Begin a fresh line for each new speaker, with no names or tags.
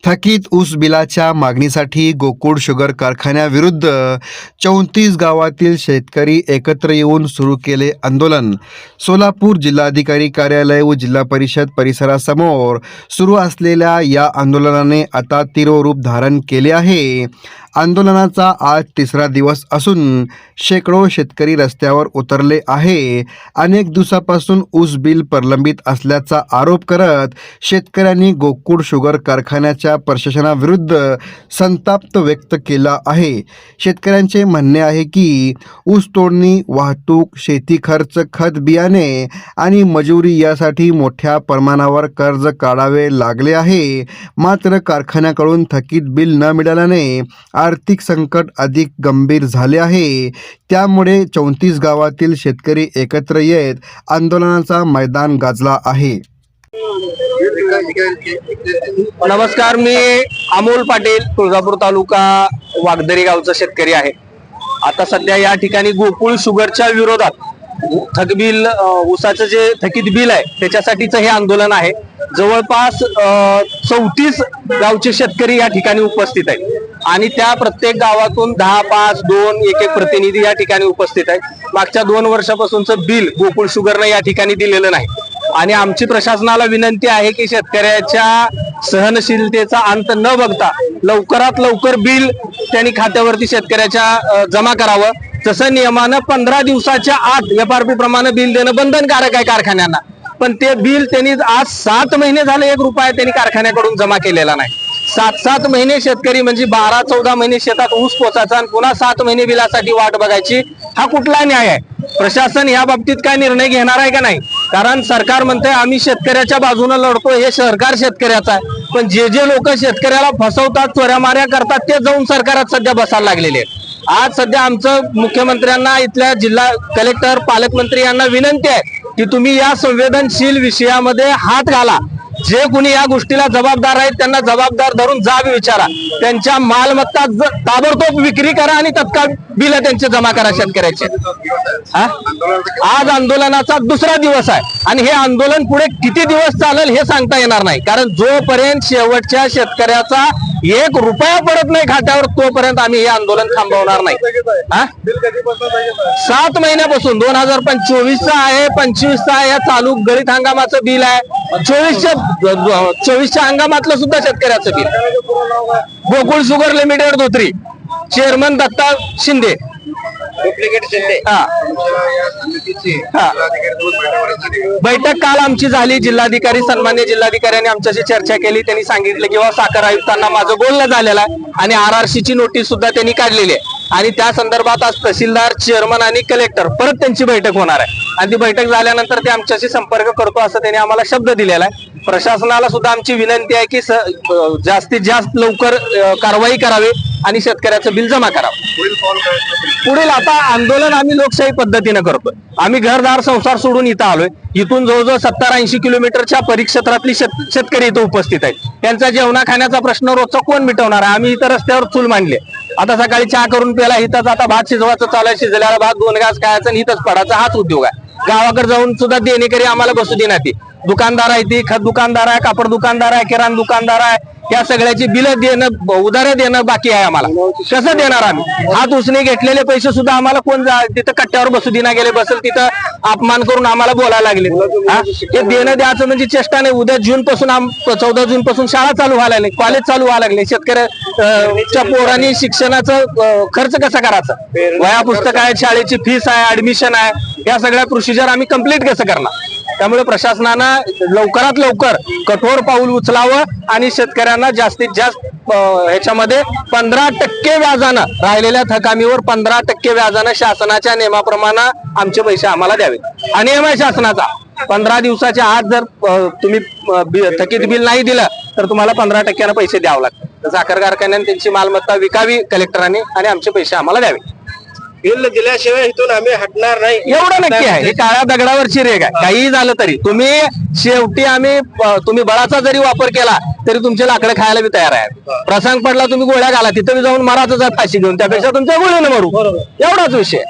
थकीत ऊस बिलाच्या मागणीसाठी गोकुळ शुगर कारखान्याविरुद्ध 34 गावातील शेतकरी एकत्र येऊन सुरू केले आंदोलन। सोलापूर जिल्हाधिकारी कार्यालय व जिल्हा परिषद परिसरासमोर सुरू असलेल्या या आंदोलनाने आता तीव्र रूप धारण केले आहे। आंदोलनाचा आज तिसरा दिवस असून शेकडो शेतकरी रस्त्यावर उतरले आहे। अनेक दिवसापासून ऊस बिल प्रलंबित असल्याचा आरोप करत शेतकऱ्यांनी गोकुळ शुगर कारखान्याच्या प्रशासनाविरुद्ध संताप व्यक्त केला आहे। शेतकऱ्यांचे म्हणणे आहे की ऊस तोडणी, वाहतूक, शेती खर्च, खत बियाणे आणि मजुरी यासाठी मोठ्या प्रमाणावर कर्ज काढावे लागले आहे। मात्र कारखान्याकडून थकीत बिल न मिळाल्याने आर्थिक संकट अधिक गंभीर झाले आहे। त्यामुळे 34 गावातील शेतकरी एकत्र येत आंदोलनाचा मैदान गाजला आहे।
नमस्कार, मी अमोल पाटील, तुळजापूर तालुका वागदरी गावचा शेतकरी आहे। आता सध्या या ठिकाणी गोकुळ शुगरच्या विरोधात थकबिल ऊसाचं जे थकीत बिल आहे त्याच्यासाठीचं हे आंदोलन आहे। जवळपास 34 गावचे शेतकरी या ठिकाणी उपस्थित आहेत आणि त्या प्रत्येक गावातून 10, 5, 2, 1 प्रतिनिधी या ठिकाणी उपस्थित आहेत। मागच्या 2 वर्षापासूनचं बिल गोकुळ शुगरने या ठिकाणी दिलेलं नाही आणि आमची प्रशासनाला विनंती आहे की शेतकऱ्याच्या सहनशीलतेचा अंत न बघता लवकरात लवकर बिल त्यांनी खात्यावरती शेतकऱ्याच्या जमा करावं। जसं नियमानं 15 दिवसाच्या आत FRP प्रमाणे बिल देणं बंधनकारक आहे कारखान्यांना, पण ते बिल त्यांनी आज 7 महिने झाले 1 रुपया त्यांनी कारखान्याकडून जमा केलेला नाही। 7 महिने शेतकरी म्हणजे 12-14 महिने शेतात ऊस पोचायचा आणि पुन्हा 7 महिने बिलासाठी वाट बघायची, हा कुठला न्याय आहे? प्रशासन या बाबतीत काय निर्णय घेणार आहे का नाही? कारण सरकार म्हणते आम्ही शेतकऱ्याच्या बाजूने लढतो, हे सरकार शेतकऱ्याचं आहे, पण जे लोक शेतकऱ्याला फसवतात, चोऱ्यामाऱ्या करतात, ते जाऊन सरकारात सध्या बसायला लागलेले आहेत। आज सध्या आमचं मुख्यमंत्र्यांना, इथल्या जिल्हा कलेक्टर, पालकमंत्री यांना विनंती आहे की तुम्ही या संवेदनशील विषयामध्ये हात घाला। जे कोणी या गोष्टीला जबाबदार आहेत त्यांना जबाबदार धरून जाब विचारा, त्यांच्या मालमत्ता ताबडतोब विक्री करा आणि तत्काळ बिल त्यांचे जमा करा शेतकऱ्याचे। आज आंदोलनाचा दुसरा दिवस आहे आणि हे आंदोलन पुढे किती दिवस चालेल हे सांगता येणार नाही, कारण जोपर्यंत शेवटच्या शेतकऱ्याचा 1 रुपया पडत नाही खात्यावर तोपर्यंत आम्ही हे आंदोलन थांबवणार नाही। 7 महिन्यापासून 2024चा आहे, 25चा आहे, या चालू गळीत हंगामाचं बिल आहे, 24च्या हंगामातलं सुद्धा शेतकऱ्याचं बिल। Gokul sugar limited Dhotri, chairman Datta Shinde, बैठक काल आमची झाली। जिल्हाधिकारी, सन्मान्य जिल्हाधिकाऱ्यांनी आमच्याशी चर्चा केली। त्यांनी सांगितलं की साखर आयुक्तांना माझं बोलणं झालेलं आहे आणि RRC ची नोटीस सुद्धा त्यांनी काढलेली आहे आणि त्या संदर्भात आज तहसीलदार, चेअरमन आणि कलेक्टर परत त्यांची बैठक होणार आहे आणि ती बैठक झाल्यानंतर ते आमच्याशी संपर्क करतो असं त्यांनी आम्हाला शब्द दिलेला आहे। प्रशासनाला सुद्धा आमची विनंती आहे की जास्तीत जास्त लवकर कारवाई करावी आणि शेतकऱ्याचं बिल जमा करावं। पुढील आता आंदोलन आम्ही लोकशाही पद्धतीने करतोय। आम्ही घरदार संसार सोडून इथं आलोय। इथून जवळजवळ 70-80 किलोमीटरच्या परिक्षेत्रातली शेतकरी इथं उपस्थित आहेत। त्यांचा जेवणा खाण्याचा प्रश्न रोजचा कोण मिटवणार आहे? आम्ही इथं रस्त्यावर चूल मांडली, आता सकाळी चहा करून प्याला, इथंच आता भात शिजवायचं चालू आहे, शिजलेला भात 2 घास खायचा आणि इथंच पडायचा, हाच उद्योग आहे। गावाकडे जाऊन सुद्धा देणेकरी आम्हाला बसू देणार ती दुकानदार आहे, ती खत दुकानदार आहे, कापड दुकानदार आहे, किराणा दुकानदार आहे, या सगळ्याची बिलं देणं, उधारे देणं बाकी आहे आम्हाला। कसं देणार आम्ही? हात उसने घेतलेले पैसे सुद्धा आम्हाला कोण तिथं कट्ट्यावर बसू देना गेले, बसेल तिथं अपमान करून आम्हाला बोलायला लागले। हे देणं द्यायचं म्हणजे चेष्टा नाही। उद्या 14 जून पासून शाळा चालू व्हायला लागली, कॉलेज चालू व्हायला लागले। शेतकऱ्याच्या पोरांनी शिक्षणाचं खर्च कसा करायचा? वह्या पुस्तक आहे, शाळेची फीस आहे, ऍडमिशन आहे, या सगळ्या प्रोसिजर आम्ही कंप्लीट कसं करणार? त्यामुळे प्रशासनानं लवकरात लवकर कठोर पाऊल उचलावं आणि शेतकऱ्यांना जास्तीत जास्त ह्याच्यामध्ये 15% व्याजानं, राहिलेल्या थकामीवर 15% व्याजानं शासनाच्या नियमाप्रमाणे आमचे पैसे आम्हाला द्यावे। हा नियम आहे शासनाचा। 15 दिवसाच्या आत जर तुम्ही थकीत बिल नाही दिलं तर तुम्हाला 15% पैसे द्यावे लागतात। साखर कारखान्याने त्यांची मालमत्ता विकावी कलेक्टरांनी आणि आमचे पैसे आम्हाला द्यावे।
बिल दिल्याशिवाय इथून आम्ही हटणार नाही,
एवढं नक्की आहे। हे काळ्या दगडावरची रेग आहे। काही झालं तरी तुम्ही शेवटी तुम्ही बळाचा जरी वापर केला तरी तुमचे लाकडं खायला बी तयार आहे। प्रसंग पडला तुम्ही गोळ्या घाला, तिथं जाऊन मारायचं फाशी घेऊन, त्यापेक्षा तुमच्या गोळीनं मारू, एवढाच विषय।